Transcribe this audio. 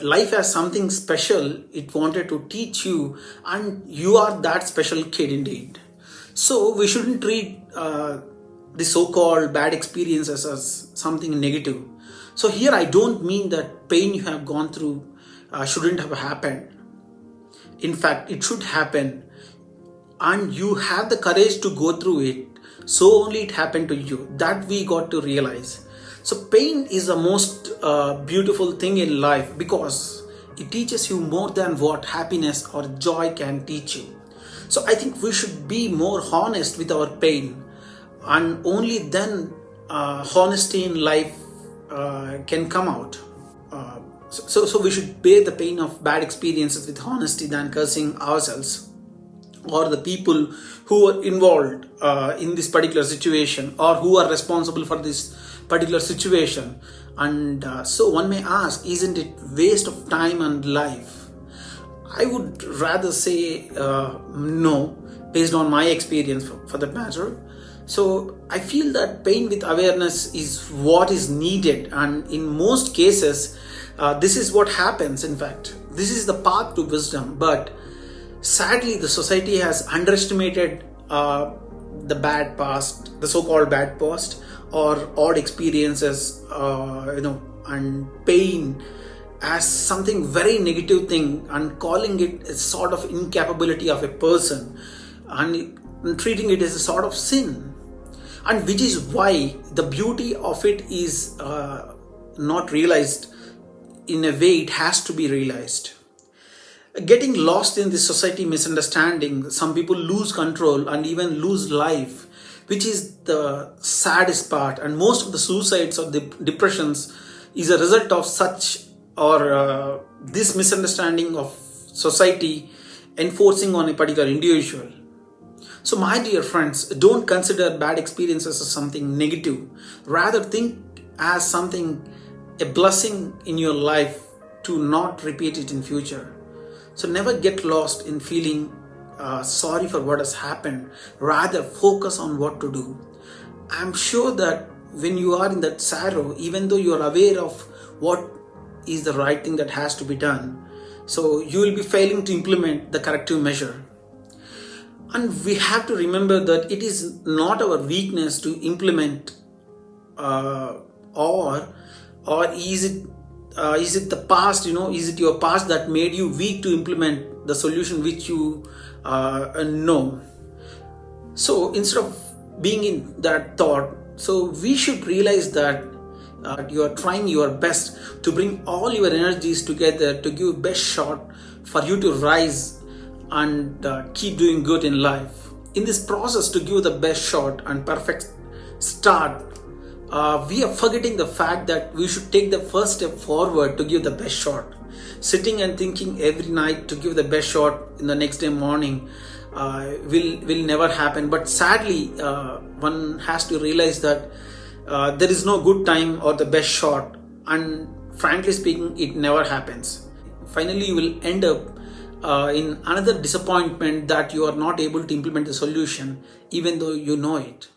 Life has something special it wanted to teach you, and you are that special kid indeed. So we shouldn't treat the so-called bad experiences as something negative. So here I don't mean that pain you have gone through shouldn't have happened. In fact, it should happen, and you have the courage to go through it. So only it happened to you. That we got to realize. So pain is the most beautiful thing in life because it teaches you more than what happiness or joy can teach you. So I think we should be more honest with our pain, and only then honesty in life can come out. So we should bear the pain of bad experiences with honesty than cursing ourselves or the people who are involved in this particular situation, or who are responsible for this particular situation. And so one may ask, isn't it waste of time and life? I would rather say no, based on my experience for that matter. So I feel that pain with awareness is what is needed, and in most cases this is what happens. In fact, this is the path to wisdom. But sadly, the society has underestimated the bad past, the so-called bad past, or odd experiences, and pain as something very negative thing, and calling it a sort of incapability of a person, and treating it as a sort of sin. And which is why the beauty of it is not realized in a way it has to be realized. Getting lost in this society misunderstanding, some people lose control and even lose life, which is the saddest part. And most of the suicides or the depressions is a result of such, or this misunderstanding of society enforcing on a particular individual. So my dear friends, don't consider bad experiences as something negative. Rather think as something, a blessing in your life to not repeat it in future. So never get lost in feeling sorry for what has happened. Rather focus on what to do. I'm sure that when you are in that sorrow, even though you are aware of what is the right thing that has to be done, so you will be failing to implement the corrective measure. And we have to remember that it is not our weakness to implement, or is it the past, is it your past that made you weak to implement the solution which you know? So instead of being in that thought, so we should realize that you are trying your best to bring all your energies together to give best shot for you to rise and keep doing good in life. In this process, to give the best shot and perfect start, we are forgetting the fact that we should take the first step forward to give the best shot. Sitting and thinking every night to give the best shot in the next day morning will never happen. But sadly, one has to realize that there is no good time or the best shot, and frankly speaking, it never happens. Finally, you will end up in another disappointment that you are not able to implement the solution even though you know it.